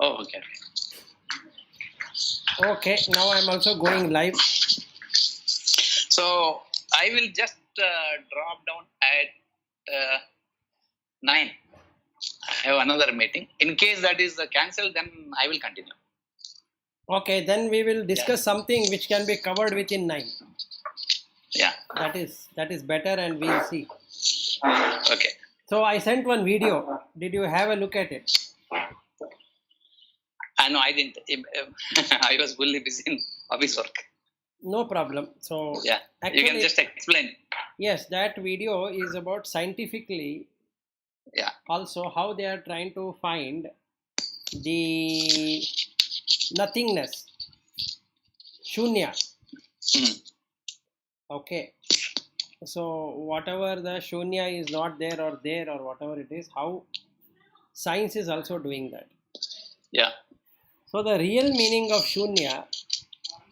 Oh, okay. Okay, now I'm also going live. So I will just drop down at 9. I have another meeting. In case that is cancelled, then I will continue. Okay, then we will discuss something which can be covered within 9. Yeah. That is better, and we'll see. Okay. So I sent one video. Did you have a look at it? No, I didn't. I was fully busy in office work. No problem. So yeah, actually, you can just explain. Yes, that video is about scientifically. Yeah. Also, how they are trying to find the nothingness, shunya. Okay. So whatever the shunya is not there or whatever it is, how science is also doing that. Yeah. So the real meaning of shunya,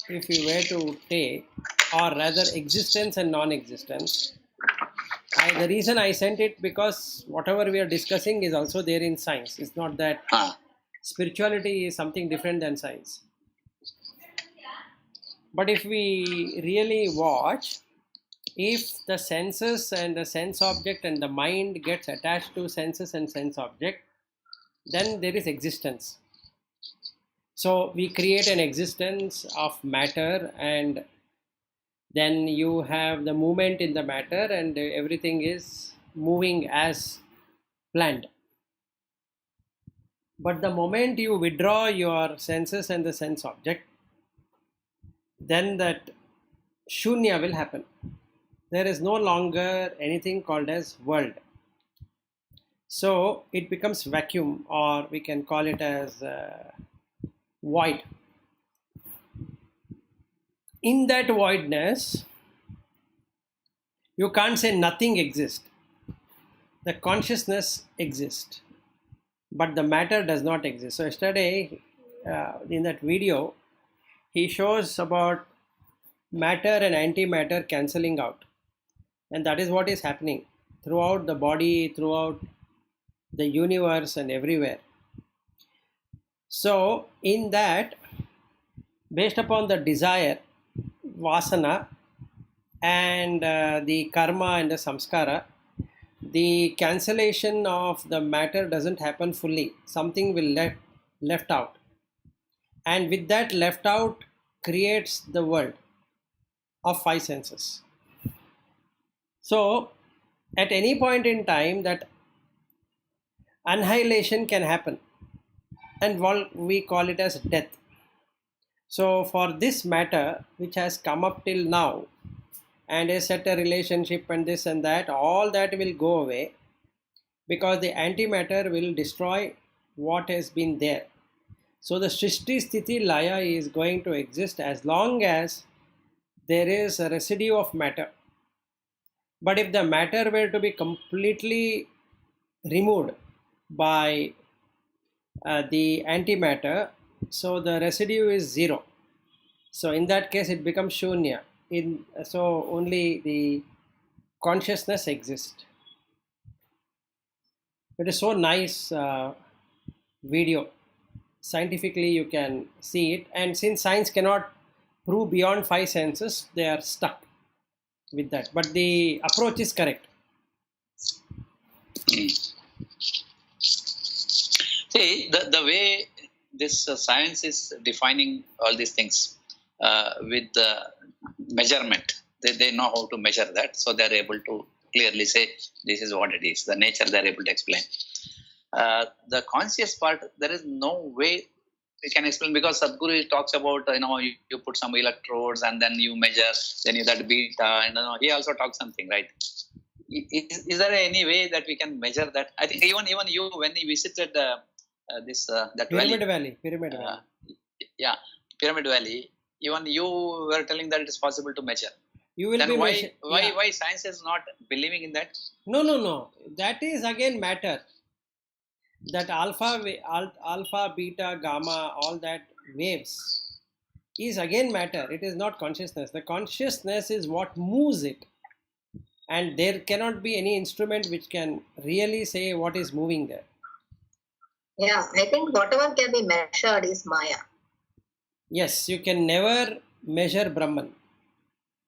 if you were to take, or rather existence and non-existence, the reason I sent it because whatever we are discussing is also there in science. It's not that spirituality is something different than science. But if we really watch, if the senses and the sense object and the mind gets attached to senses and sense object, then there is existence. So we create an existence of matter, and then you have the movement in the matter, and everything is moving as planned. But the moment you withdraw your senses and the sense object, then that shunya will happen. There is no longer anything called as world. So it becomes vacuum, or we can call it as void. In that voidness, you can't say nothing exists. The consciousness exists, but the matter does not exist. So yesterday, in that video, he shows about matter and antimatter cancelling out. And that is what is happening throughout the body, throughout the universe and everywhere. So in that, based upon the desire, vasana, and the karma and the samskara, the cancellation of the matter doesn't happen fully. Something will left out. And with that left out creates the world of 5 senses. So at any point in time, that annihilation can happen, and we call it as death. So for this matter which has come up till now and is set a relationship and this and that, all that will go away, because the antimatter will destroy what has been there. So the Srishti Sthiti Laya is going to exist as long as there is a residue of matter. But if the matter were to be completely removed by the antimatter, so the residue is 0. So in that case it becomes shunya. So only the consciousness exists. It is so nice video. Scientifically you can see it, and since science cannot prove beyond 5 senses, they are stuck with that. But the approach is correct. See, the way this science is defining all these things with measurement, they know how to measure that, so they are able to clearly say this is what it is. The nature they are able to explain. The conscious part, there is no way we can explain, because Sadhguru talks about you put some electrodes and then you measure, then you that beta, and he also talks something, right? Is there any way that we can measure that? I think even you, when you visited that Pyramid Valley. Yeah, Pyramid Valley. Even you were telling that it is possible to measure. You will then be why science is not believing in that? No. That is again matter. That alpha, beta, gamma, all that waves is again matter. It is not consciousness. The consciousness is what moves it. And there cannot be any instrument which can really say what is moving there. Yeah, I think whatever can be measured is Maya. Yes, you can never measure Brahman.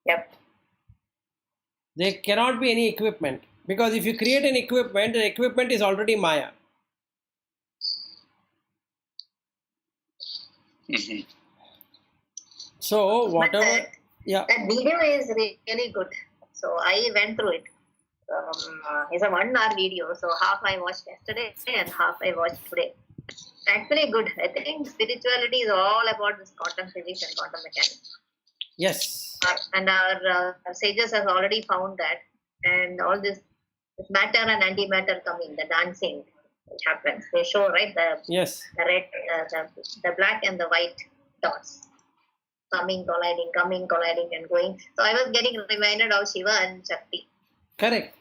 Yep. There cannot be any equipment, because if you create an equipment, the equipment is already Maya. Mhm. So But whatever, yeah, that video is really good. So I went through it. It's a 1 hour video. So half I watched yesterday and half I watched today. Actually good. I think spirituality is all about this quantum physics and quantum mechanics. yes, And our sages have already found that. And all this matter and antimatter coming, the dancing which happens. They show, right, yes, the red, the black and the white dots coming, colliding, and going. So I was getting reminded of Shiva and Shakti correct.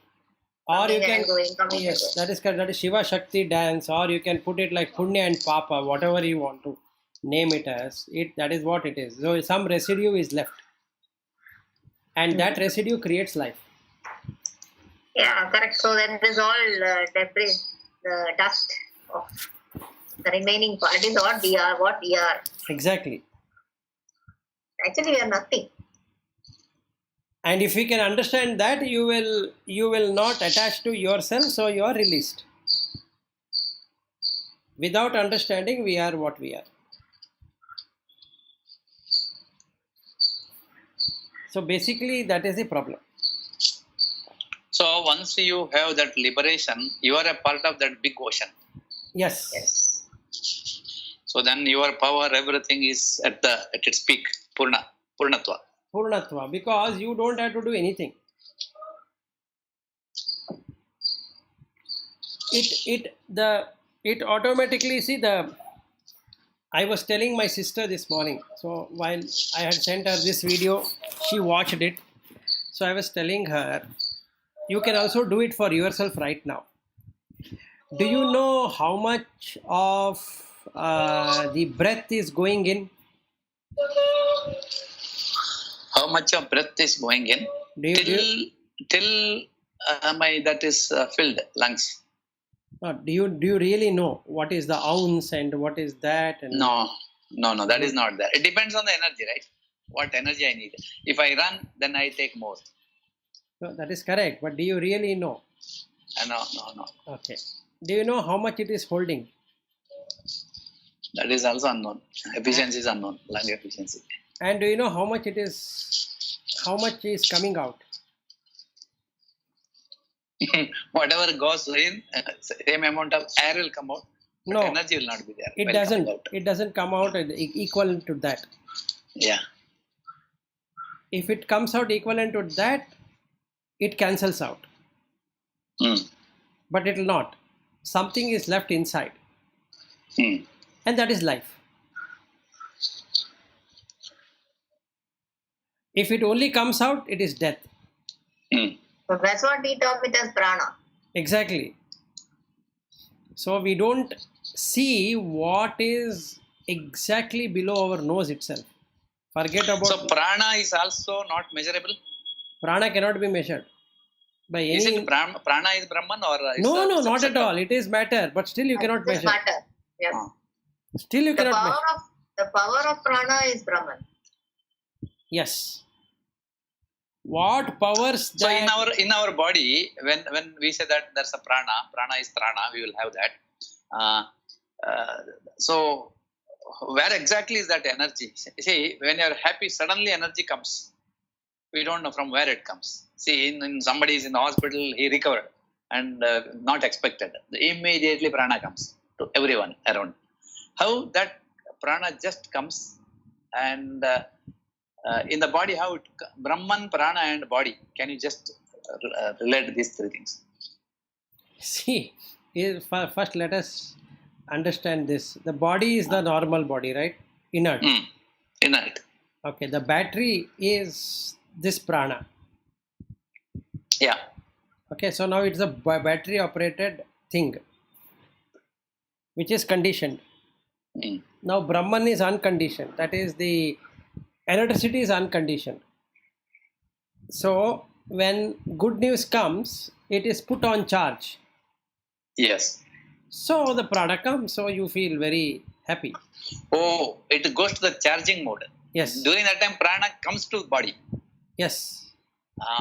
Or you coming can, and going, coming and yes, going. that is correct. That is Shiva Shakti dance, or you can put it like Punya and Papa, whatever you want to name it as. It that is what it is. So some residue is left, and that residue creates life. Yeah, correct. So that is all debris, the dust of the remaining part is what we are. What we are. Exactly. Actually, we are nothing. And if we can understand that, you will not attach to yourself, so you are released. Without understanding, we are what we are. So basically, that is the problem. So once you have that liberation, you are a part of that big ocean. Yes. Yes. So then your power, everything is at its peak, Purnatva. Purnatva, because you don't have to do anything. It automatically, see, the I was telling my sister this morning. So while I had sent her this video, she watched it. So I was telling her, you can also do it for yourself right now. Do you know how much of the breath is going in? How much of breath is going in? Till my that is filled lungs. Do you really know what is the ounce and what is that? And No, that is not there. It depends on the energy, right? What energy I need. If I run, then I take more. no, that is correct. But do you really know? No. Okay. Do you know how much it is holding? That is also unknown. Efficiency is unknown. Lung efficiency. And do you know how much it is? How much is coming out? Whatever goes in, same amount of air will come out. But No, energy will not be there. it while doesn't. coming out. It doesn't come out equivalent to that. Yeah. If it comes out equivalent to that, it cancels out. But it will not. Something is left inside, and that is life. If it only comes out, it is death. So that's what we talk it as prana. Exactly. So we don't see what is exactly below our nose itself. Forget about. So prana is also not measurable. Prana cannot be measured by any. Is it prana is Brahman or? No, not at all. It is matter, but still you cannot measure. Matter. Yes. Still you cannot measure. The power of prana is Brahman. Yes. What powers that? So in our body, when we say that there's a prana is prana, we will have that. So where exactly is that energy? See, when you are happy, suddenly energy comes. We don't know from where it comes. See, in somebody is in the hospital, he recovered and not expected. Immediately prana comes to everyone around. How that prana just comes and in the body, how it Brahman, prana, and body. Can you just relate these three things? See, first let us understand this. The body is the normal body, right? Inert. Inert. Okay, the battery is this prana. Yeah. Okay, so now it's a battery operated thing, which is conditioned. Now Brahman is unconditioned. That is, the electricity is unconditioned. So when good news comes, it is put on charge. Yes. So the prana comes, so you feel very happy. Oh, it goes to the charging mode. Yes. During that time, prana comes to body. Yes.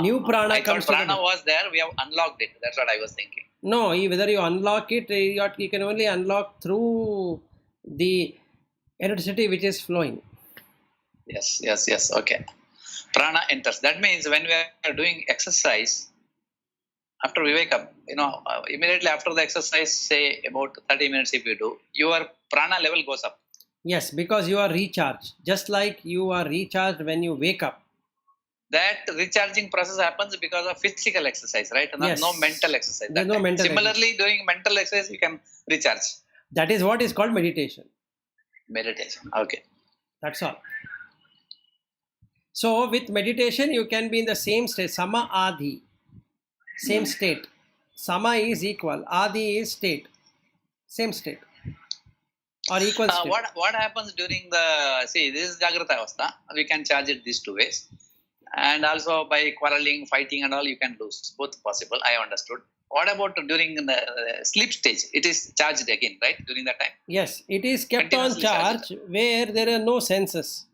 New prana I comes thought to the prana body. was there. We have unlocked it. That's what I was thinking. No, whether you unlock it, you can only unlock through the electricity which is flowing. Yes. Okay. Prana enters. That means when we are doing exercise, after we wake up, immediately after the exercise, say about 30 minutes if you do, your prana level goes up. Yes, because you are recharged. Just like you are recharged when you wake up. That recharging process happens because of physical exercise, right? Yes. No mental exercise. There's no mental Similarly, doing mental exercise, you can recharge. That is what is called meditation. Meditation. Okay. That's all. So with meditation, you can be in the same state. Sama Adi. Same state. Sama is equal. Adi is state. Same state. Or equal state. What happens during this is Jagrata Avastha. We can charge it these two ways. And also by quarreling, fighting and all, you can lose. Both possible, I understood. What about during the sleep stage? It is charged again, right? During that time? Yes, it is kept on charge where there are no senses.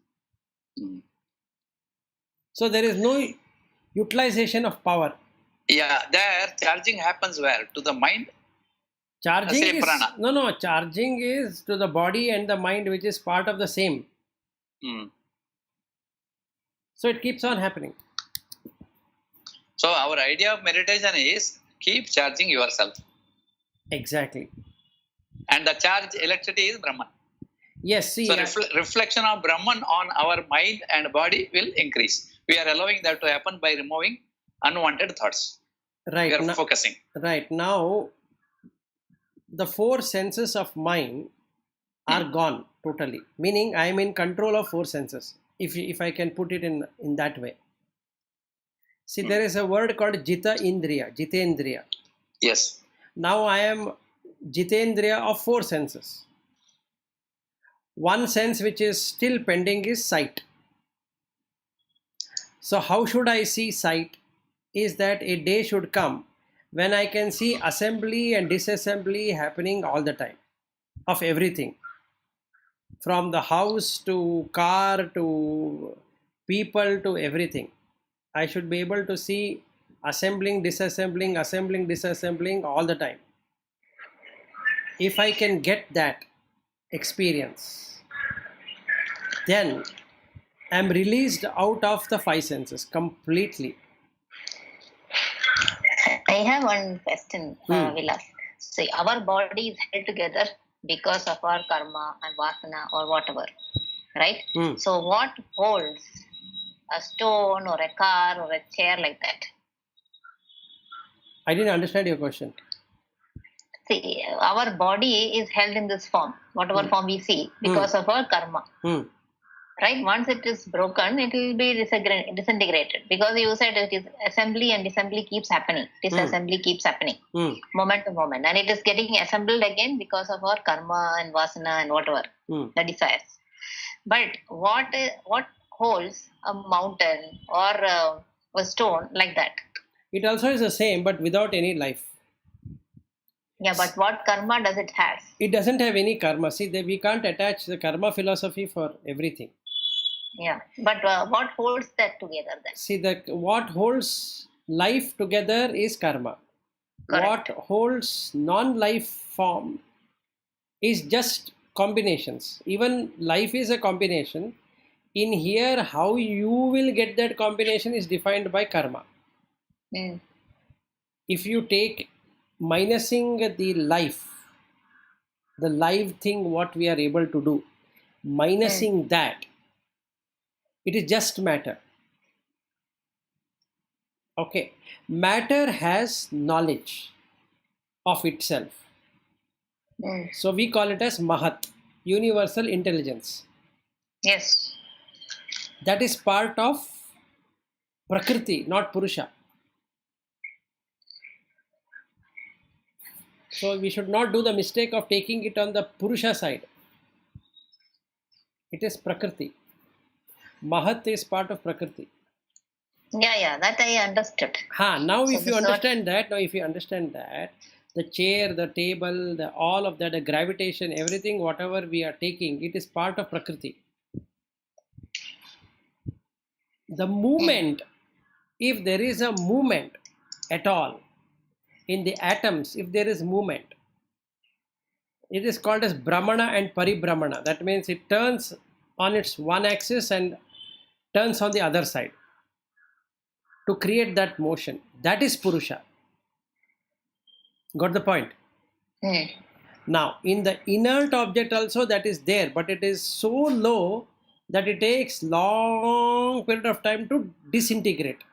So there is no utilization of power. Yeah, there charging happens where? To the mind? Charging is, prana. No, charging is to the body and the mind, which is part of the same. So it keeps on happening. So our idea of meditation is keep charging yourself. Exactly. And the charge electricity is Brahman. Yes. See, so reflection of Brahman on our mind and body will increase. We are allowing that to happen by removing unwanted thoughts. Right. We are focusing. Right. Now, the four senses of mind are gone totally. Meaning, I am in control of four senses. If I can put it in that way. See, there is a word called Jitendriya. Yes. Now I am Jitendriya of four senses. One sense which is still pending is sight. So how should I see sight? Is that a day should come when I can see assembly and disassembly happening all the time of everything. From the house to car to people to everything. I should be able to see assembling, disassembling all the time. If I can get that experience, then I'm released out of the five senses completely. I have one question, Vilas. See, our body is held together because of our karma and vasana or whatever, right? So what holds a stone or a car or a chair like that? I didn't understand your question. See, our body is held in this form, whatever form we see, because of our karma. Right? Once it is broken, it will be disintegrated. Because you said it is assembly and disassembly keeps happening. Disassembly keeps happening, moment to moment. And it is getting assembled again because of our karma and vasana and whatever, the desires. But what holds a mountain or a stone like that? It also is the same, but without any life. Yeah, but what karma does it have? It doesn't have any karma. See, we can't attach the karma philosophy for everything. Yeah, but what holds that together then? See, what holds life together is karma. Correct. What holds non-life form is just combinations. Even life is a combination. In here, how you will get that combination is defined by karma. If you take minusing the live thing, what we are able to do, minusing that, it is just matter. Okay. Matter has knowledge of itself. So we call it as Mahat, universal intelligence. Yes. That is part of Prakriti, not Purusha. So we should not do the mistake of taking it on the Purusha side. It is Prakriti. Mahat is part of Prakriti. Yeah, that I understood. Now if you understand that, the chair, the table, all of that, the gravitation, everything, whatever we are taking, it is part of Prakriti. The movement, if there is a movement at all in the atoms, if there is movement, it is called as Brahmana and Paribramana. That means it turns on its one axis and turns on the other side to create that motion. That is Purusha. Got the point? Now, in the inert object also that is there, but it is so low that it takes long period of time to disintegrate.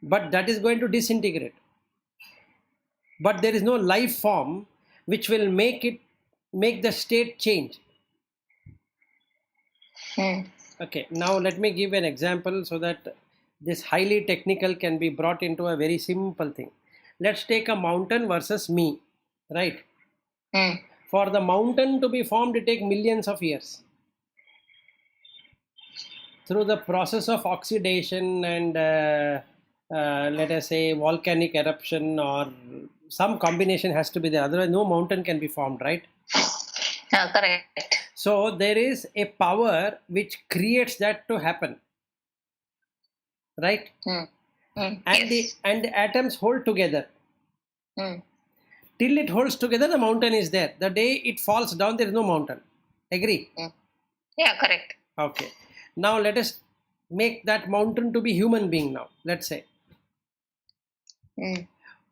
But that is going to disintegrate. But there is no life form which will make the state change. Okay, now let me give an example so that this highly technical can be brought into a very simple thing. Let's take a mountain versus me, right? For the mountain to be formed, it takes millions of years. Through the process of oxidation and let us say volcanic eruption or some combination has to be there. Otherwise, no mountain can be formed, right? Correct. So there is a power which creates that to happen, right? And Yes. the atoms hold together. Till it holds together, the mountain is there. The day it falls down, there is no mountain. Agree? Yeah, correct. Okay. Now let us make that mountain to be human being now. Let's say.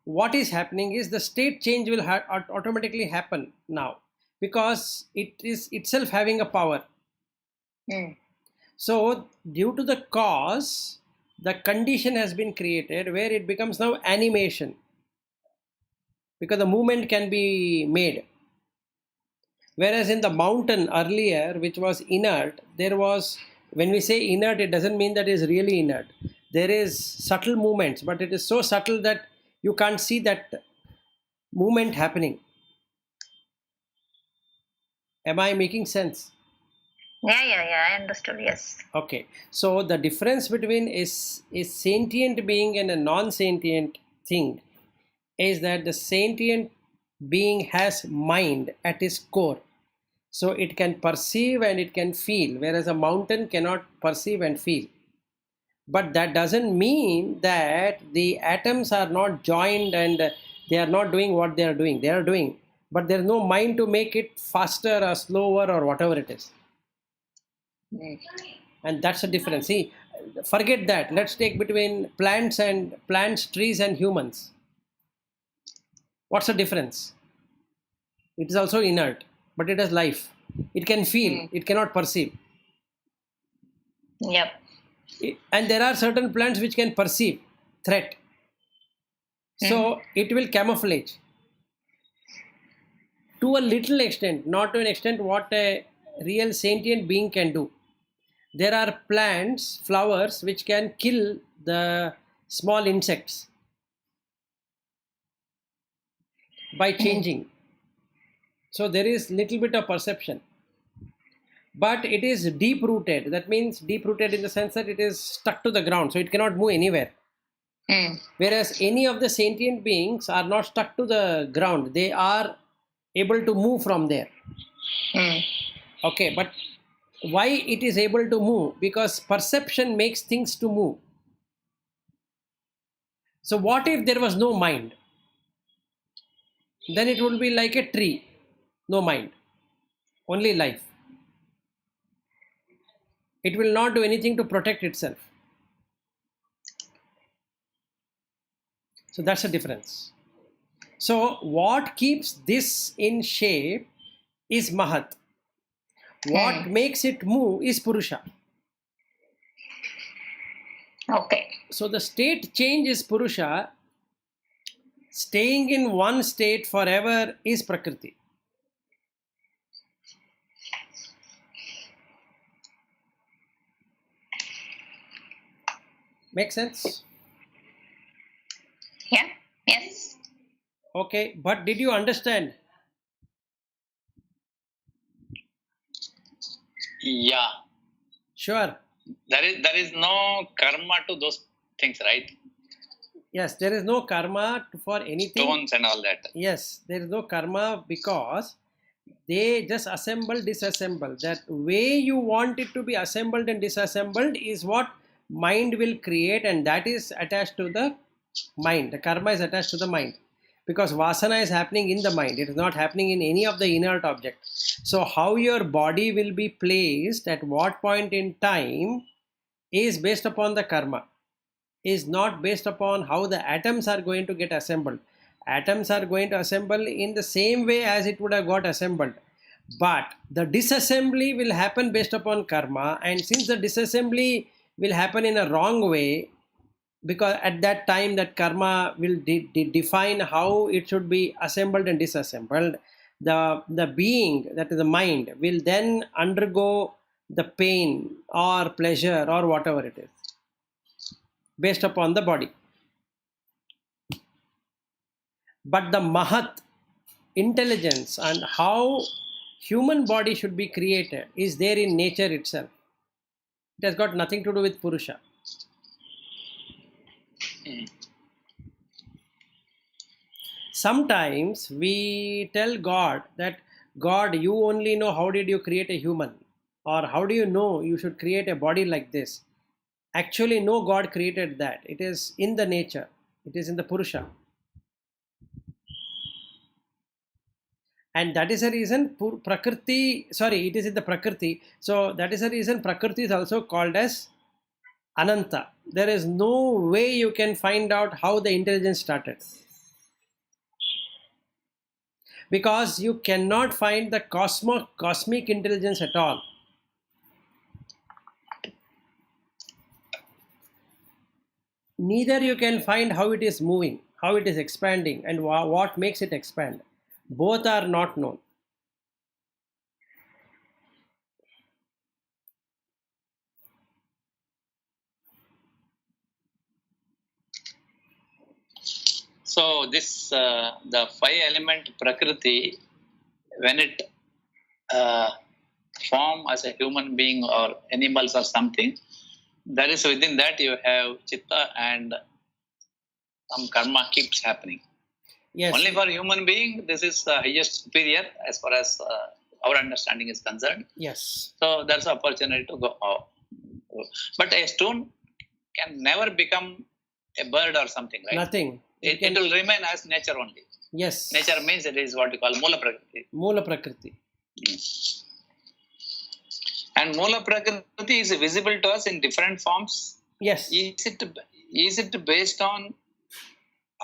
What is happening is the state change will automatically happen now because it is itself having a power. So due to the cause, the condition has been created where it becomes now animation because the movement can be made. Whereas in the mountain earlier, which was inert, there was, when we say inert, it doesn't mean that it is really inert. There is subtle movements, but it is so subtle that you can't see that movement happening. Am I making sense? Yeah, I understood, yes. Okay. So the difference between a sentient being and a non-sentient thing is that the sentient being has mind at its core. So it can perceive and it can feel, whereas a mountain cannot perceive and feel. But that doesn't mean that the atoms are not joined and they are not doing what they are doing. They are doing, but there is no mind to make it faster or slower or whatever it is. And that's the difference. See, forget that. Let's take between plants, trees and humans. What's the difference? It is also inert, but it has life. It can feel, it cannot perceive. Yep. And there are certain plants which can perceive threat. So it will camouflage. To a little extent, not to an extent what a real sentient being can do. There are plants, flowers, which can kill the small insects by changing. So there is little bit of perception. But it is deep rooted. That means deep rooted in the sense that it is stuck to the ground. So it cannot move anywhere. Whereas any of the sentient beings are not stuck to the ground. They are able to move from there. Okay, but why it is able to move? Because perception makes things to move. So what if there was no mind? Then it would be like a tree. No mind. Only life. It will not do anything to protect itself. So that's the difference. So what keeps this in shape is Mahat. What makes it move is Purusha. Okay. So the state change is Purusha. Staying in one state forever is Prakriti. Make sense? Yeah. Yes. Okay, but did you understand? Yeah. Sure. There is no karma to those things, right? Yes, there is no karma for anything. stones and all that. Yes, there is no karma because they just assemble, disassemble. That way you want it to be assembled and disassembled is what mind will create, and that is attached to the mind. The karma is attached to the mind because vasana is happening in the mind. It is not happening in any of the inert object. So how your body will be placed at what point in time is based upon the karma, is not based upon how the atoms are going to get assembled. Atoms are going to assemble in the same way as it would have got assembled. But the disassembly will happen based upon karma, and since the disassembly will happen in a wrong way, because at that time that karma will define how it should be assembled and disassembled, the being, that is the mind, will then undergo the pain or pleasure or whatever it is based upon the body. But the mahat, intelligence, and how human body should be created is there in nature itself. It has got nothing to do with Purusha. Sometimes we tell God that, God, you only know how did you create a human, or how do you know you should create a body like this. Actually, no God created that. It is in the nature. It is in the Purusha. And that is the reason Prakriti, sorry, it is in the Prakriti. So that is the reason Prakriti is also called as Ananta. There is no way you can find out how the intelligence started. Because you cannot find the cosmic intelligence at all. Neither you can find how it is moving, how it is expanding, and what makes it expand. Both are not known. So this the 5-element Prakriti, when it form as a human being or animals or something, that is within that you have chitta and some karma keeps happening. Yes. Only for human being, this is the highest superior as far as our understanding is concerned. Yes. So that's the opportunity to go out. But a stone can never become a bird or something, right? Nothing. It will remain as nature only. Yes. Nature means it is what you call Mula Prakriti. Mula Prakriti. And Mula Prakriti is visible to us in different forms. Yes. Is it based on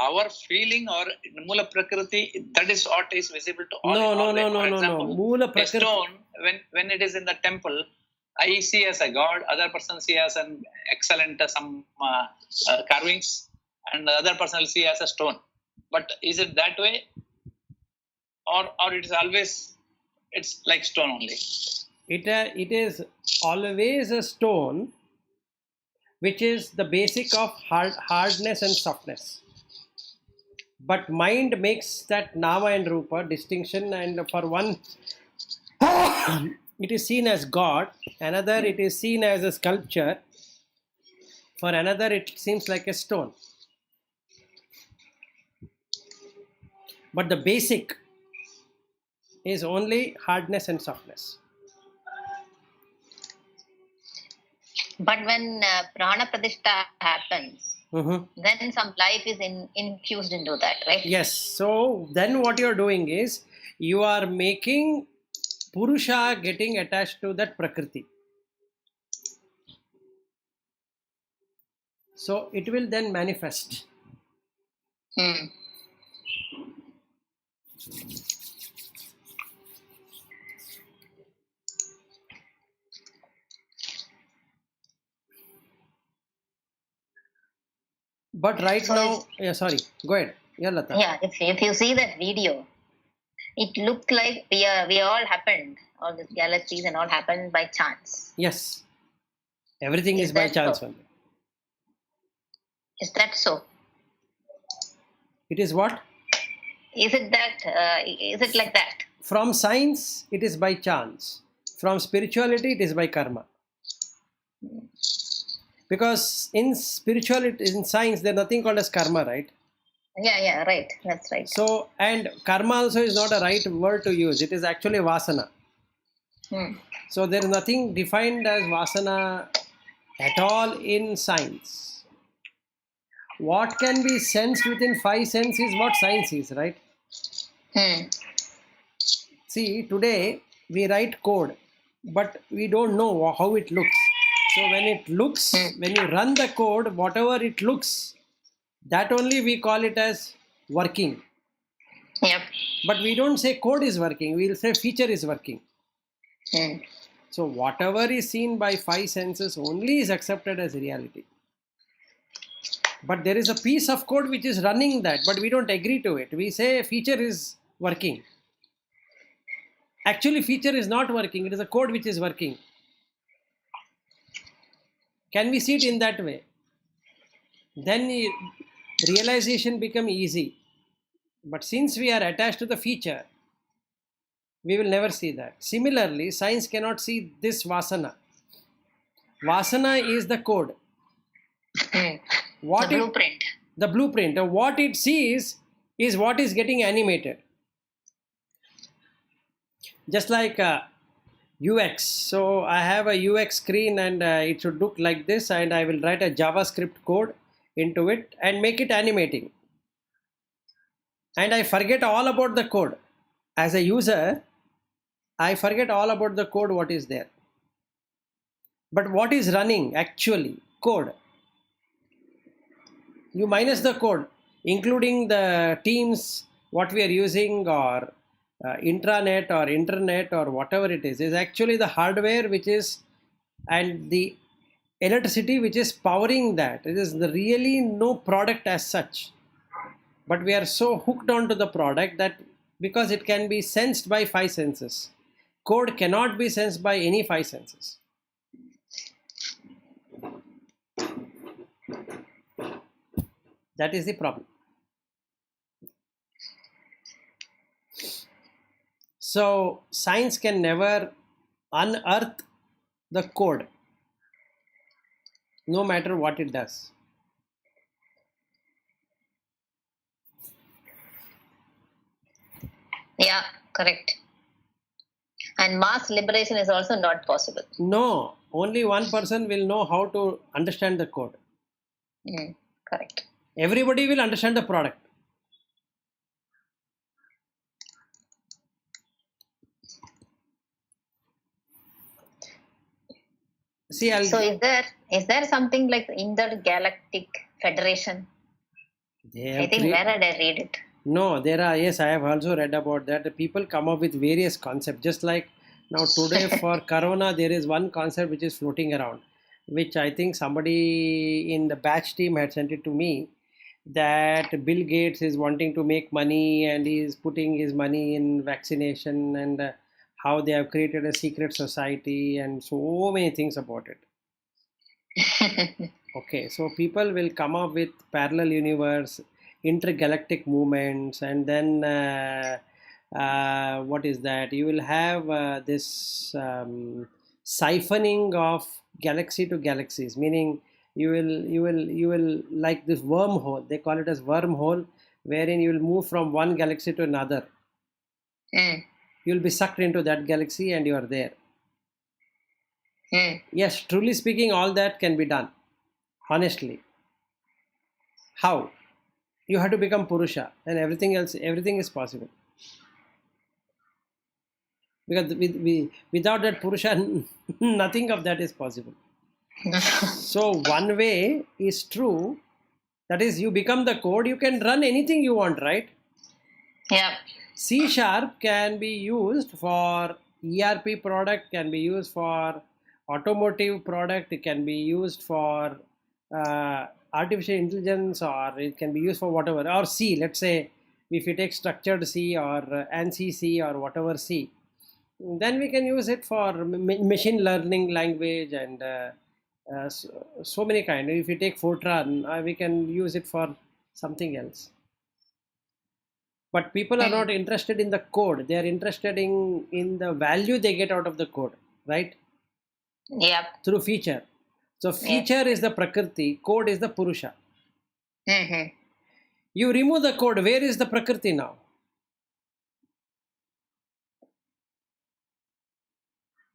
our feeling, or Mula Prakriti, that is what is visible to all? No. Mula Prakriti. A stone, when it is in the temple, I see as a god, other person see as an excellent some carvings, and the other person will see as a stone. But is it that way, or it is always, it's like stone only? It is always a stone, which is the basic of hardness and softness. But mind makes that nama and rupa distinction, and for one it is seen as God, another it is seen as a sculpture, for another it seems like a stone. But the basic is only hardness and softness. But when prana pradishta happens, then some life is infused into that, right? Yes. So then what you are doing is you are making Purusha getting attached to that Prakriti. So it will then manifest. But right now, sorry, go ahead. Yeah, Lata. Yeah, if you see that video, it looked like we all happened, all these galaxies and all happened by chance. Yes. Everything is by chance only. Is that so? It is what? Is it that? Is it like that? From science, it is by chance. From spirituality, it is by karma. Because in spirituality, in science, there's nothing called as karma, right? Yeah, right. That's right. So, and karma also is not a right word to use. It is actually vasana. Hmm. So there is nothing defined as vasana at all in science. What can be sensed within five senses is what science is, right? Hmm. See, today we write code, but we don't know how it looks. So when it looks, when you run the code, whatever it looks, that only we call it as working. Yep. But we don't say code is working, we'll say feature is working. Hmm. So whatever is seen by five senses only is accepted as reality. But there is a piece of code which is running that, but we don't agree to it. We say feature is working. Actually, feature is not working. It is a code which is working. Can we see it in that way? Then realization become easy. But since we are attached to the feature, we will never see that. Similarly, science cannot see this vasana. Vasana is the code. Hmm. What The blueprint. The blueprint. What it sees is what is getting animated. Just like UX. So I have a UX screen and it should look like this, and I will write a JavaScript code into it and make it animating. And I forget all about the code. As a user, I forget all about the code, what is there. But what is running actually? Code. You minus the code, including the teams, what we are using, or intranet or internet or whatever it is actually the hardware which is, and the electricity which is powering that. It is the really no product as such. But we are so hooked onto the product that because it can be sensed by five senses. Code cannot be sensed by any five senses. That is the problem. So science can never unearth the code, no matter what it does. Yeah, correct. And mass liberation is also not possible. No, only one person will know how to understand the code. Correct. Everybody will understand the product. See, So is there something like intergalactic federation? I think where did I read it? No, there are, yes, I have also read about that. The people come up with various concepts. Just like now today for Corona, there is one concept which is floating around, which I think somebody in the batch team had sent it to me, that Bill Gates is wanting to make money and he is putting his money in vaccination, and how they have created a secret society and so many things about it. Okay, so people will come up with parallel universe, intergalactic movements, and then what is that? You will have this siphoning of galaxy to galaxies, meaning you will like this wormhole. They call it as wormhole, wherein you will move from one galaxy to another. You will be sucked into that galaxy, and you are there. Yes, truly speaking, all that can be done. Honestly, how? You have to become Purusha, and everything else, everything is possible. Because without that Purusha, nothing of that is possible. So one way is true. That is, you become the code. You can run anything you want, right? Yeah. C# can be used for ERP product, can be used for automotive product, it can be used for artificial intelligence, or it can be used for whatever. Or C, let's say if you take structured C or ANSI C or whatever C, then we can use it for machine learning language, and so many kind. If you take Fortran, we can use it for something else. But people are not interested in the code. They are interested in the value they get out of the code, right? Yeah. Through feature. So feature is the Prakriti, code is the Purusha. Mm-hmm. You remove the code, where is the Prakriti now?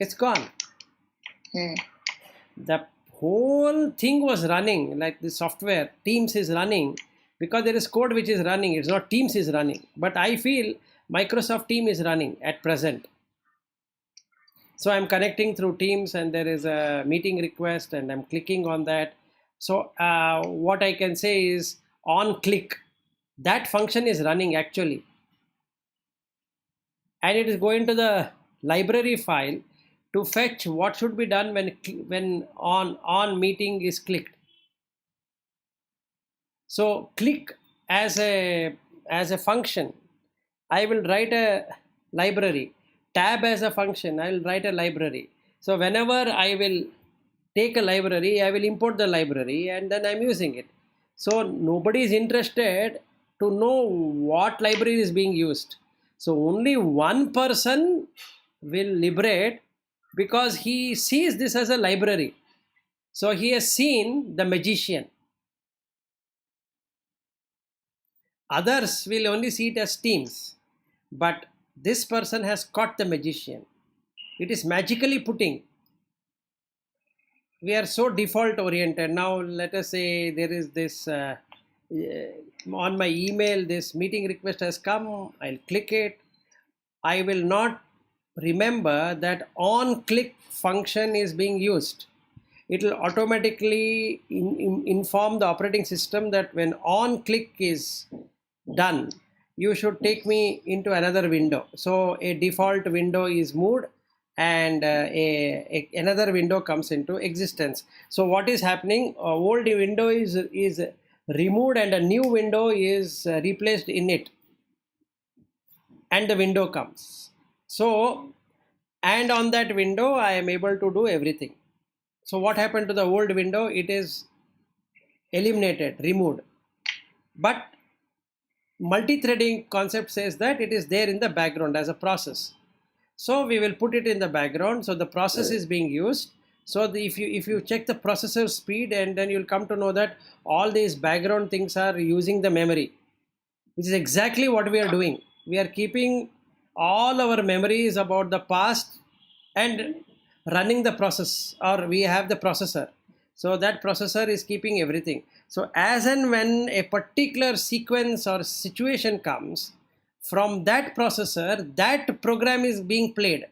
It's gone. Mm. The whole thing was running, like the software, Teams is running, because there is code which is running. It's not Teams is running. But I feel Microsoft Team is running at present. So I'm connecting through Teams and there is a meeting request and I'm clicking on that. So what I can say is on click, that function is running actually. And it is going to the library file to fetch what should be done when on meeting is clicked. So click as a function, I will write a library. Tab as a function, I will write a library. So whenever I will take a library, I will import the library and then I'm using it. So nobody is interested to know what library is being used. So only one person will liberate because he sees this as a library. So he has seen the magician. Others will only see it as teams. But this person has caught the magician. It is magically putting. We are so default oriented. Now, let us say there is this on my email, this meeting request has come. I'll click it. I will not remember that on click function is being used. It will automatically inform the operating system that when on click is done, you should take me into another window. So a default window is moved and another window comes into existence. So what is happening? Old window is removed and a new window is replaced in it, and the window comes. So, and on that window I am able to do everything. So what happened to the old window? It is eliminated, removed. But multi-threading concept says that it is there in the background as a process. So we will put it in the background. So the process is being used. So if you check the processor speed, and then you'll come to know that all these background things are using the memory, which is exactly what we are doing. We are keeping all our memories about the past and running the process, or we have the processor. So that processor is keeping everything. So as and when a particular sequence or situation comes, from that processor, that program is being played.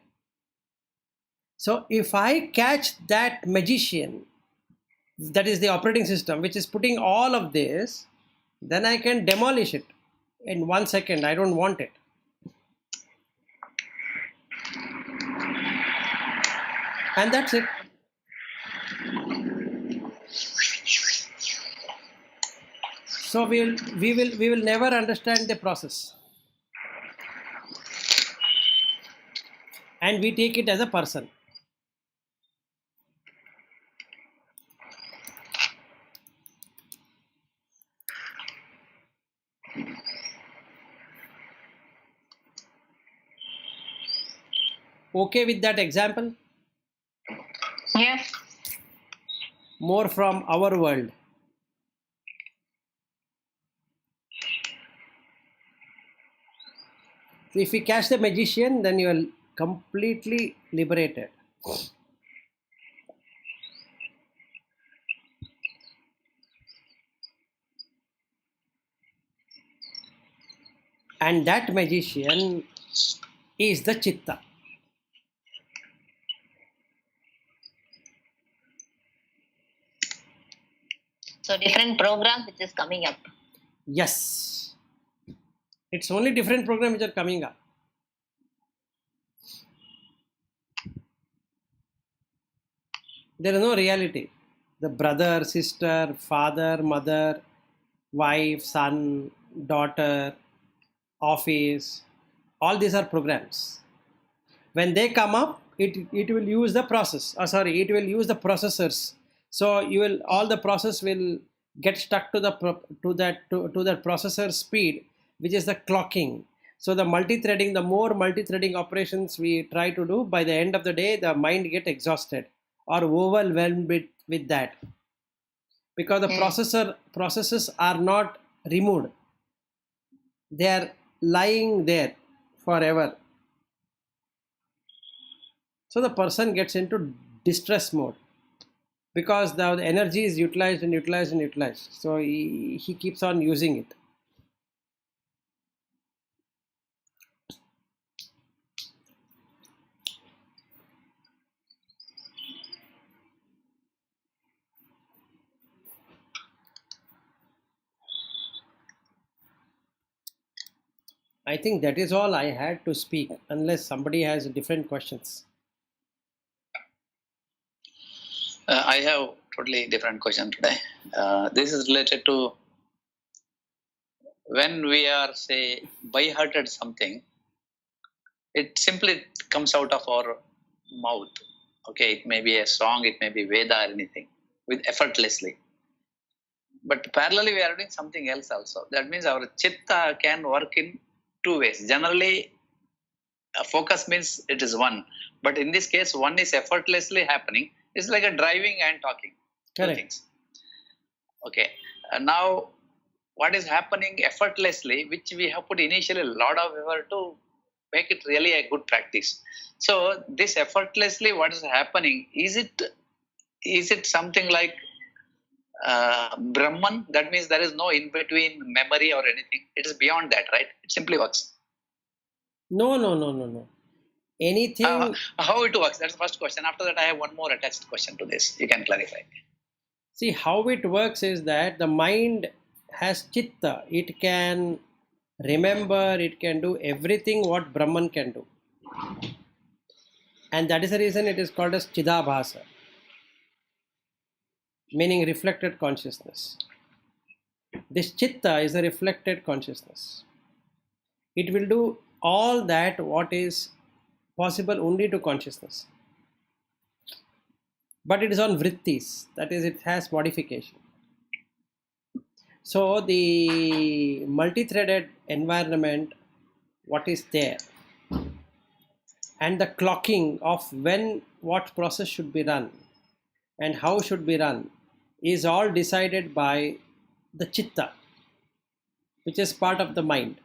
So if I catch that magician, that is the operating system, which is putting all of this, then I can demolish it in 1 second. I don't want it. And that's it. So we will never understand the process. And we take it as a person. Okay with that example? Yes. More from our world. So if you catch the magician, then you are completely liberated. And that magician is the chitta. So different program which is coming up. Yes. It's only different programs which are coming up. There is no reality. The brother, sister, father, mother, wife, son, daughter, office, all these are programs. When they come up, it will use the process. It will use the processors. So all the process will get stuck to that processor speed, which is the clocking. So the more multi-threading operations we try to do, by the end of the day, the mind get exhausted. or overwhelmed with that, because the processes are not removed. They are lying there forever. So the person gets into distress mode because the energy is utilized and utilized and utilized. So he keeps on using it. I think that is all I had to speak, unless somebody has different questions. I have totally different question today. This is related to when we are, say, by-hearted something, it simply comes out of our mouth. Okay, it may be a song, it may be Veda or anything, with effortlessly. But parallelly, we are doing something else also. That means our chitta can work in two ways. Generally, focus means it is one. But in this case, one is effortlessly happening. It's like a driving and talking. Two Correct. things. Okay. Now, what is happening effortlessly, which we have put initially a lot of effort to make it really a good practice. So this effortlessly, what is happening? Is it something like Brahman? That means there is no in between memory or anything. It is beyond that, right? It simply works. No. Anything. How it works? That's the first question. After that, I have one more attached question to this. You can clarify. See, how it works is that the mind has chitta. It can remember, it can do everything what Brahman can do. And that is the reason it is called as Chidabhasa, meaning reflected consciousness. This chitta is a reflected consciousness. It will do all that what is possible only to consciousness. But it is on vrittis, that is, it has modification. So the multi-threaded environment, what is there, and the clocking of when what process should be run and how should be run is all decided by the chitta, which is part of the mind,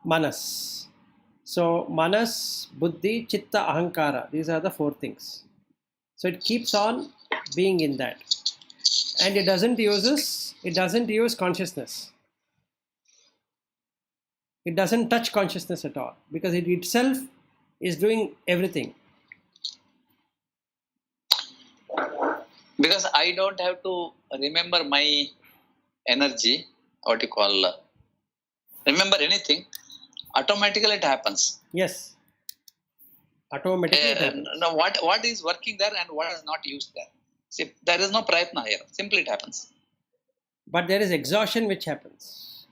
manas. So manas, buddhi, chitta, ahankara, these are the four things. So it keeps on being in that, and it doesn't use consciousness. It doesn't touch consciousness at all because it itself is doing everything. Because I don't have to remember my energy, what you call, remember anything, automatically it happens. Yes. Automatically it happens. Now what is working there and what is not used there? See, there is no prayatna here. Simply it happens. But there is exhaustion which happens.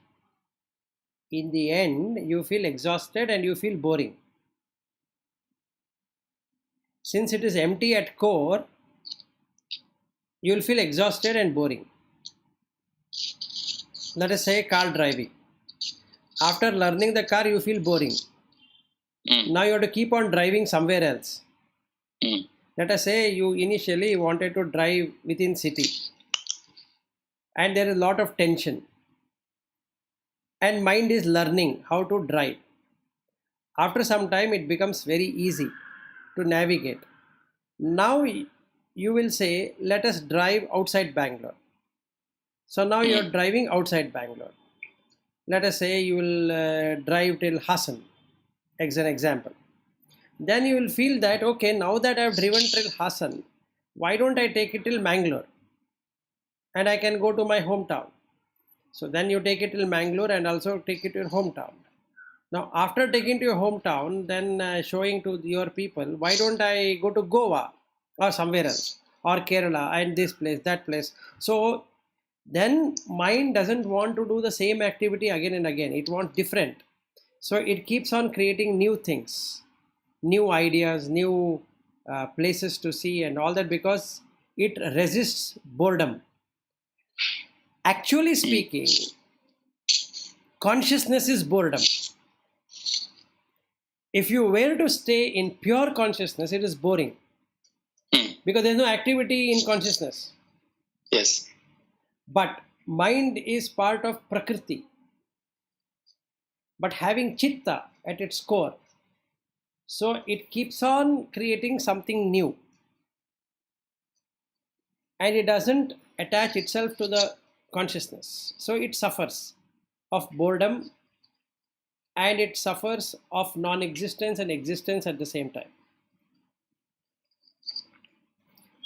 In the end, you feel exhausted and you feel boring. Since it is empty at core, you will feel exhausted and boring. Let us say car driving. After learning the car, you feel boring. Now you have to keep on driving somewhere else. Let us say you initially wanted to drive within city, and there is a lot of tension, and mind is learning how to drive. After some time, it becomes very easy to navigate. Now you will say, let us drive outside Bangalore. So now you are driving outside Bangalore. Let us say you will drive till Hassan, as an example. Then you will feel that, okay, now that I have driven till Hassan, why don't I take it till Mangalore? And I can go to my hometown. So then you take it till Mangalore and also take it to your hometown. Now after taking to your hometown, then showing to your people, why don't I go to Goa or somewhere else, or Kerala and this place, that place. So then mind doesn't want to do the same activity again and again. It wants different. So it keeps on creating new things, new ideas, new places to see and all that, because it resists boredom. Actually speaking, consciousness is boredom. If you were to stay in pure consciousness, it is boring. because there's no activity in consciousness. Yes. But mind is part of Prakriti, but having Chitta at its core. So it keeps on creating something new. And it doesn't attach itself to the consciousness. So it suffers of boredom and it suffers of non-existence and existence at the same time.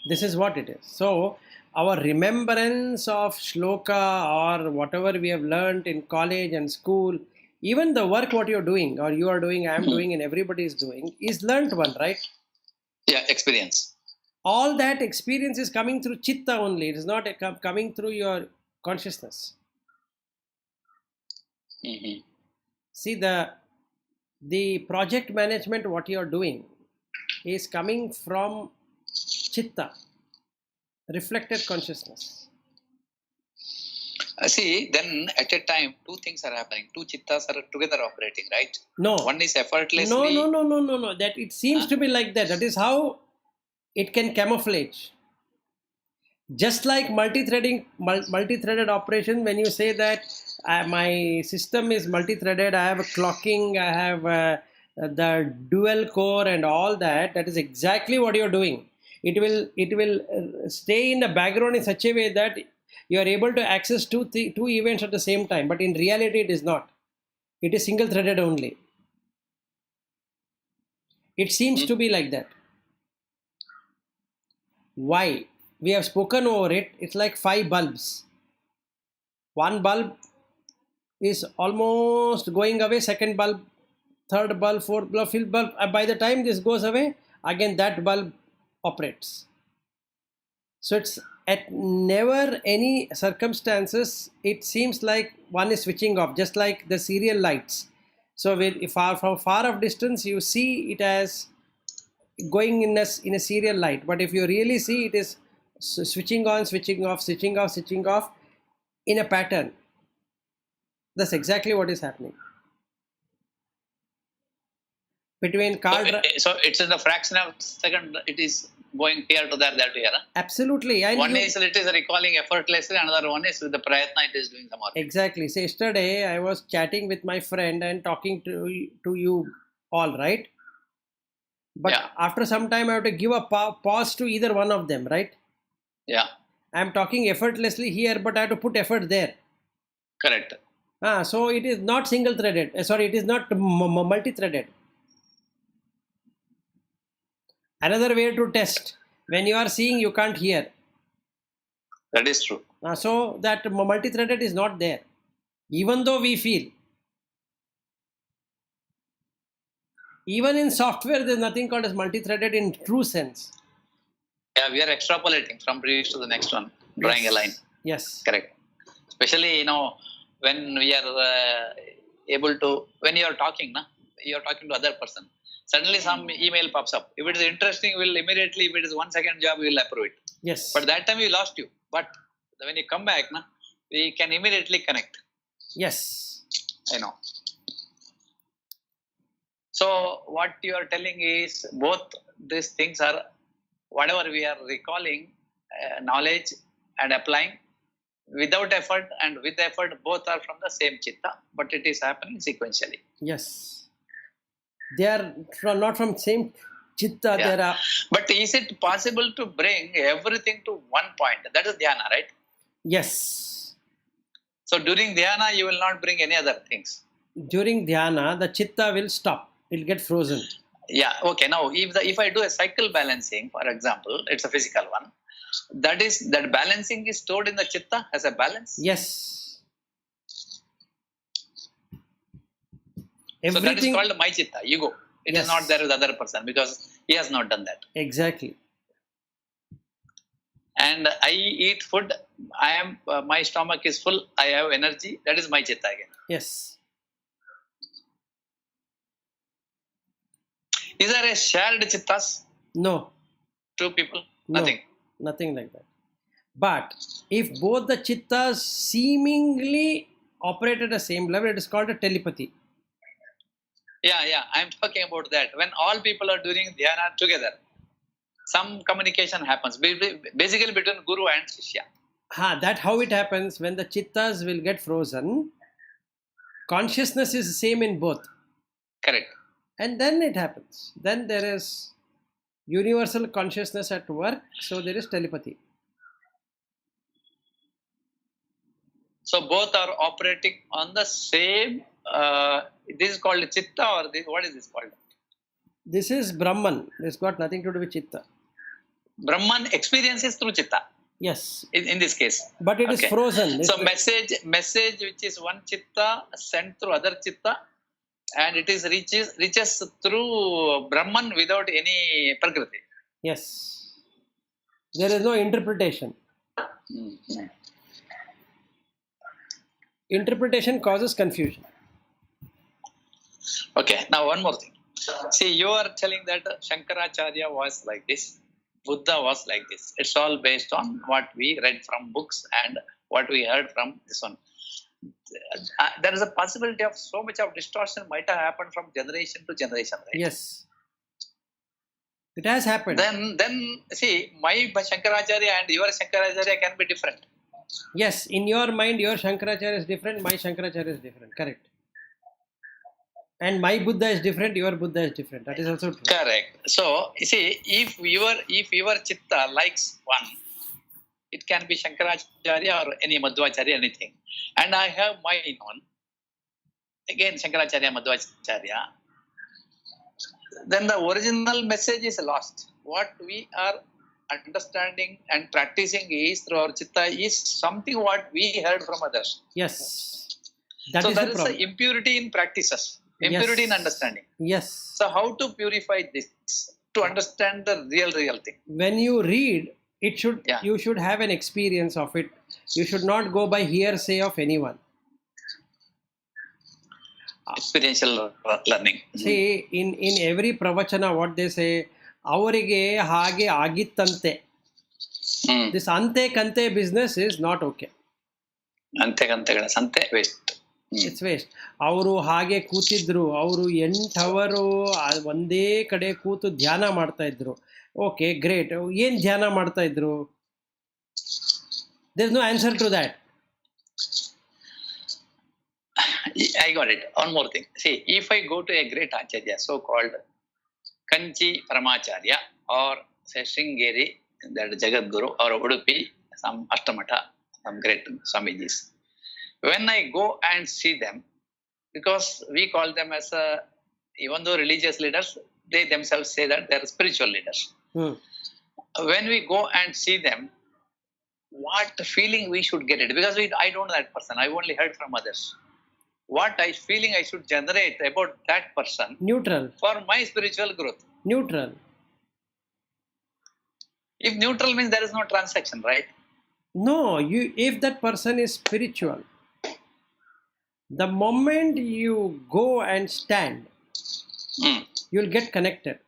This is what it is. So our remembrance of shloka or whatever we have learned in college and school, even the work what you're doing or you are doing, I am doing and everybody is doing, is learnt one, right? Yeah, experience. All that experience is coming through chitta only. It is not coming through your consciousness. Mm-hmm. See, the project management what you are doing is coming from chitta, reflected consciousness. See, then at a time, two things are happening. Two chittas are together operating, right? No. One is effortlessly. No. That it seems to be like that. That is how it can camouflage. Just like multi-threaded operation, when you say that my system is multi-threaded, I have a clocking, I have the dual core and all that. That is exactly what you're doing. It will stay in the background in such a way that you are able to access two events at the same time. But in reality, it is not. It is single-threaded only. It seems to be like that. Why? We have spoken over it. It's like 5 bulbs. One bulb is almost going away, second bulb, third bulb, fourth bulb, fifth bulb. By the time this goes away, again that bulb operates. So it's at never any circumstances, it seems like one is switching off, just like the serial lights. So from far off distance, you see it as going in a serial light. But if you really see, it is switching on, switching off, switching off, switching off in a pattern. That's exactly what is happening. Between car so it's in the fraction of a second, it is going here to there to here. Huh? Absolutely. And one is it is recalling effortlessly, another one is with the prayatna, it is doing some work. Exactly. So yesterday I was chatting with my friend and talking to you all, right? But after some time I have to give a pause to either one of them, right? Yeah. I am talking effortlessly here, but I have to put effort there. Correct. So it is not single-threaded. It is not multi-threaded. Another way to test. When you are seeing, you can't hear. That is true. So that multi-threaded is not there. Even though we feel. Even in software, there is nothing called as multi-threaded in true sense. Yeah, we are extrapolating from previous to the next one, drawing a line. Yes. Correct. Especially, when we are when you are talking, you are talking to other person. Suddenly some email pops up. If it is interesting, we'll immediately, if it is 1 second job, we will approve it. Yes. But that time we lost you. But when you come back, we can immediately connect. Yes. I know. So what you are telling is both these things are, whatever we are recalling, knowledge and applying, without effort and with effort, both are from the same chitta, but it is happening sequentially. Yes. They are not from same chitta. Yeah. There are. But is it possible to bring everything to one point? That is dhyana, right? Yes. So during dhyana, you will not bring any other things. During dhyana, the chitta will stop. It will get frozen. Yeah. Okay. Now, if I do a cycle balancing, for example, it's a physical one. That balancing is stored in the chitta as a balance. Yes. So that is called my chitta, ego. It is not there with the other person because he has not done that. Exactly. And I eat food. My stomach is full. I have energy. That is my chitta again. Yes. Is there a shared chittas? No. Two people? No, nothing. Nothing like that. But if both the chittas seemingly operate at the same level, it is called a telepathy. Yeah. I'm talking about that. When all people are doing dhyana together. some communication happens basically between Guru and Shishya. That how it happens when the chittas will get frozen. Consciousness is same in both. Correct. And then it happens. Then there is universal consciousness at work, so there is telepathy. So both are operating on the same, this is called Chitta, or what is this called? This is Brahman. It's got nothing to do with Chitta. Brahman experiences through Chitta. Yes. In this case. But it is frozen. So message which is one Chitta sent through other Chitta, and it is reaches through Brahman without any Prakriti. Yes. There is no interpretation. Mm-hmm. Interpretation causes confusion. Okay, now one more thing. See, you are telling that Shankaracharya was like this, Buddha was like this. It's all based on what we read from books and what we heard from this one. There is a possibility of so much of distortion might have happened from generation to generation, right? Yes. It has happened. Then see, my Shankaracharya and your Shankaracharya can be different. Yes, in your mind, your Shankaracharya is different, my Shankaracharya is different. Correct. And my Buddha is different, your Buddha is different. That is also true. Correct. So, you see, if your Chitta likes one, it can be Shankaracharya or any Madhvacharya, anything. And I have mine one. Again, Shankaracharya, Madhvacharya. Then the original message is lost. What we are understanding and practicing is through our Chitta is something what we heard from others. Yes. So there is an impurity in practices. Impurity in understanding. Yes. So how to purify this to understand the real thing? When you read, you should have an experience of it. You should not go by hearsay of anyone. Experiential learning. See, in every pravachana, what they say, avarige hage agitante. This ante kante business is not okay. Ante kante waste. It's waste. ಅವರು ಹಾಗೆ ಕೂತಿದ್ರು, ಅವರು 8 ಅವರು ಒಂದೇ ಕಡೆ ಕೂತು ಧ್ಯಾನ ಮಾಡ್ತಾ ಇದ್ರು. Okay, great. ಏನ್ ಧ್ಯಾನ ಮಾಡ್ತಾ ಇದ್ರು? There is no answer to that. I got it. One more thing. See, if I go to a great Acharya, so-called Kanchi Paramacharya, or say Sringeri, that Jagadguru, or Udupi, some Ashtamata, some great Swamijis. When I go and see them, because we call them as even though religious leaders, they themselves say that they are spiritual leaders. When we go and see them, what feeling we should get it? Because I don't know that person. I only heard from others. What feeling I should generate about that person? Neutral. For my spiritual growth. Neutral. If neutral means there is no transaction, right? No, if that person is spiritual, the moment you go and stand, you'll get connected.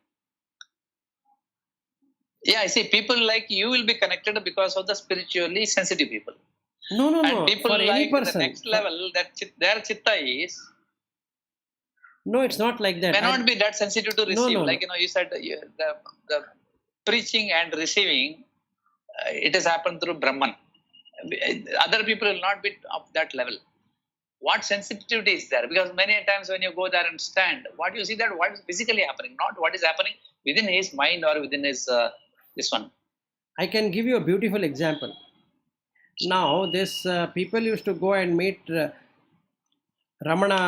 Yeah, I see. People like you will be connected because of the spiritually sensitive people. No. And people for like any person. The next level, that their Chitta is. No, it's not like that. May not be that sensitive to receive. No. Like, you said, the preaching and receiving, it has happened through Brahman. Other people will not be of that level. What sensitivity is there? Because many times when you go there and stand, what you see that what is physically happening, not what is happening within his mind or within his this one. I can give you a beautiful example. Now, this people used to go and meet Ramana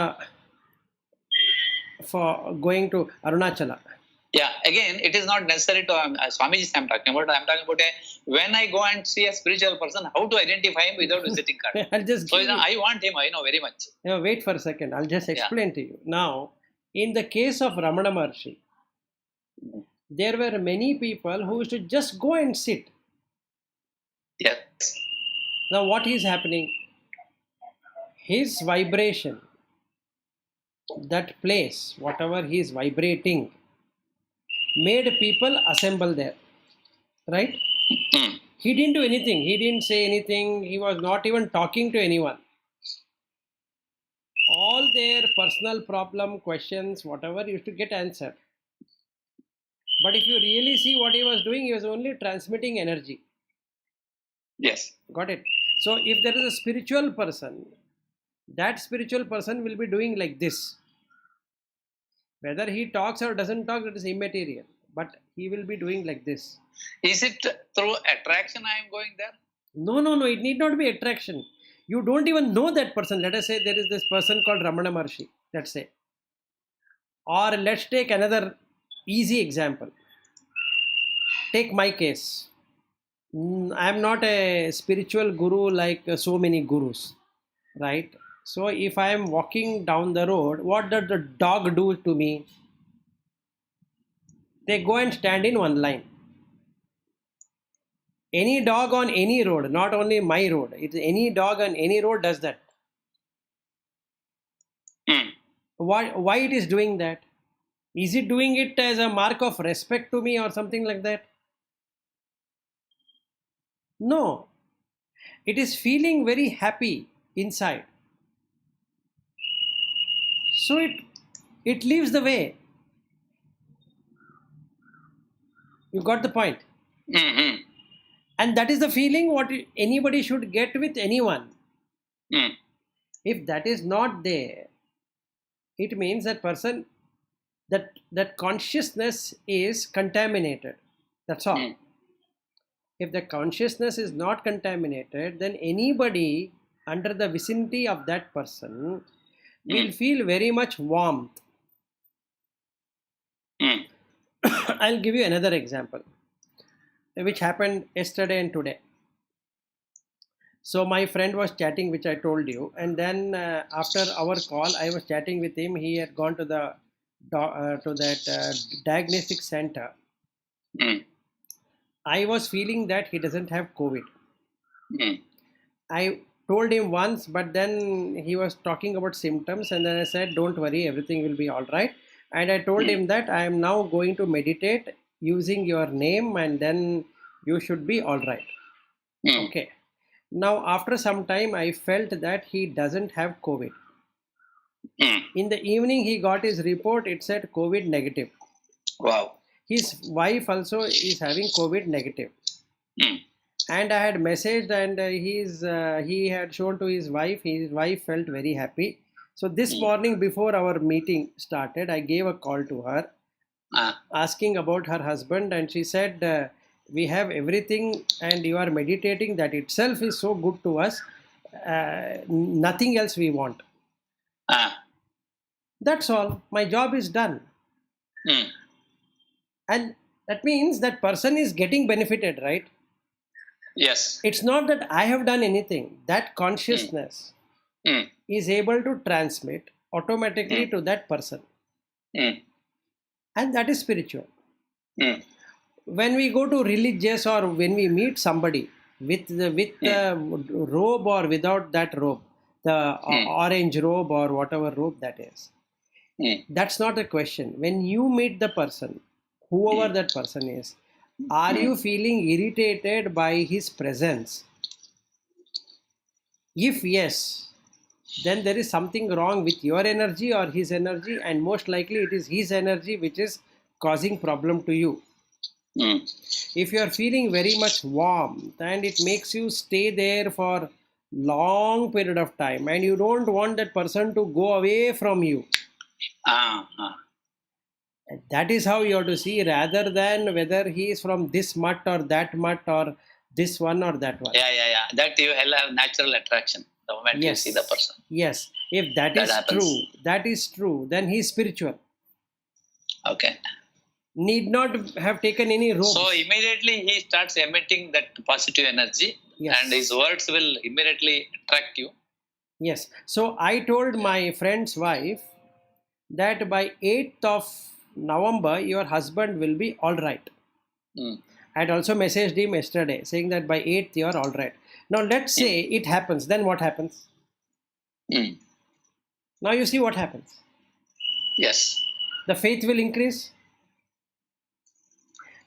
for going to Arunachala. Yeah, again, it is not necessary to Swamiji I'm talking about. I'm talking about when I go and see a spiritual person, how to identify him without visiting card. I want him, I know very much. Wait for a second. I'll just explain to you. Now, in the case of Ramana Maharshi, there were many people who used to just go and sit. Yes. Now, what is happening? His vibration, that place, whatever he is vibrating, made people assemble there, right? He didn't do anything. He didn't say anything. He was not even talking to anyone. All their personal problem, questions, whatever, used to get answered. But if you really see what he was doing, he was only transmitting energy. Yes. Got it? So if there is a spiritual person, that spiritual person will be doing like this. Whether he talks or doesn't talk, it is immaterial. But he will be doing like this. Is it through attraction I am going there? No. It need not be attraction. You don't even know that person. Let us say there is this person called Ramana Maharshi. Let's say. Or let's take another easy example. Take my case. I am not a spiritual guru like so many gurus, right? So if I am walking down the road, what does the dog do to me? They go and stand in one line. Any dog on any road, not only my road, it's any dog on any road does that. Hmm. Why it is doing that? Is it doing it as a mark of respect to me or something like that? No. It is feeling very happy inside. So it leaves the way. You got the point. Hmm. And that is the feeling what anybody should get with anyone. Hmm. If that is not there, it means that person, that consciousness is contaminated. That's all. Hmm. If the consciousness is not contaminated, then anybody under the vicinity of that person will feel very much warmth. Hmm. I'll give you another example, which happened yesterday and today. So my friend was chatting, which I told you, and then after our call, I was chatting with him. He had gone to that diagnostic center. Hmm. I was feeling that he doesn't have COVID. Hmm. I told him once, but then he was talking about symptoms, and then I said, "Don't worry, everything will be all right." And I told him that I am now going to meditate using your name, and then you should be all right. Hmm. Okay. Now, after some time, I felt that he doesn't have COVID. Hmm. In the evening, he got his report. It said COVID negative. Wow. His wife also is having COVID negative. Hmm. And I had messaged, and he had shown to his wife. His wife felt very happy. So this morning, before our meeting started, I gave a call to her, asking about her husband, and she said, "We have everything, and you are meditating. That itself is so good to us. Nothing else we want. That's all. My job is done." Hmm. And that means that person is getting benefited, right? Yes. It's not that I have done anything. That consciousness Hmm. is able to transmit automatically to that person. Hmm. And that is spiritual. Hmm. When we go to religious, or when we meet somebody with the robe or without that robe, the orange robe or whatever robe that is, that's not a question. When you meet the person, whoever that person is, are you feeling irritated by his presence? If yes, then there is something wrong with your energy or his energy, and most likely it is his energy which is causing problem to you. Hmm. If you are feeling very much warm and it makes you stay there for long period of time, and you don't want that person to go away from you, that is how you have to see, rather than whether he is from this mutt or that mutt or this one or that one. Yeah. That you will have natural attraction the moment you see the person. Yes. If that That is happens. true, then he is spiritual. Okay. Need not have taken any robes. So immediately he starts emitting that positive energy, and his words will immediately attract you. Yes. So I told my friend's wife that by 8th of November, your husband will be all right. I had also messaged him yesterday saying that by 8th, you are all right. Now, let's say it happens. Then what happens? Now you see what happens. Yes. The faith will increase.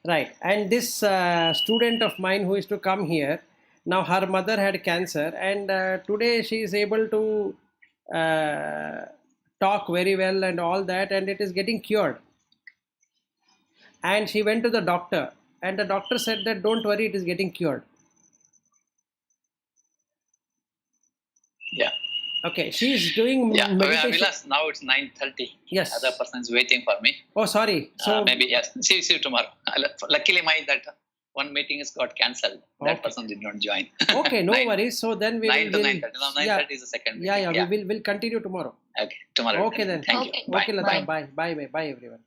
Right. And this student of mine who is to come here, now her mother had cancer, and today she is able to talk very well and all that, and it is getting cured. and she went to the doctor, and the doctor said that don't worry, it is getting cured. Yeah. Okay, she is doing Yeah. meditation. Vilas, now it's 9:30. Yes. Other person is waiting for me. Oh, sorry. So Maybe, yes. See you tomorrow. Luckily, that one meeting is got cancelled. That Okay. person did not join. okay, no 9 worries. So then we 9 will. to We'll, 9:30. Now 9:30 is the second yeah, meeting. yeah. We'll continue tomorrow. Okay. Tomorrow. Okay then. Thank Okay. you. Bye. Okay, Bye. Lata. Bye, bye, bye, everyone.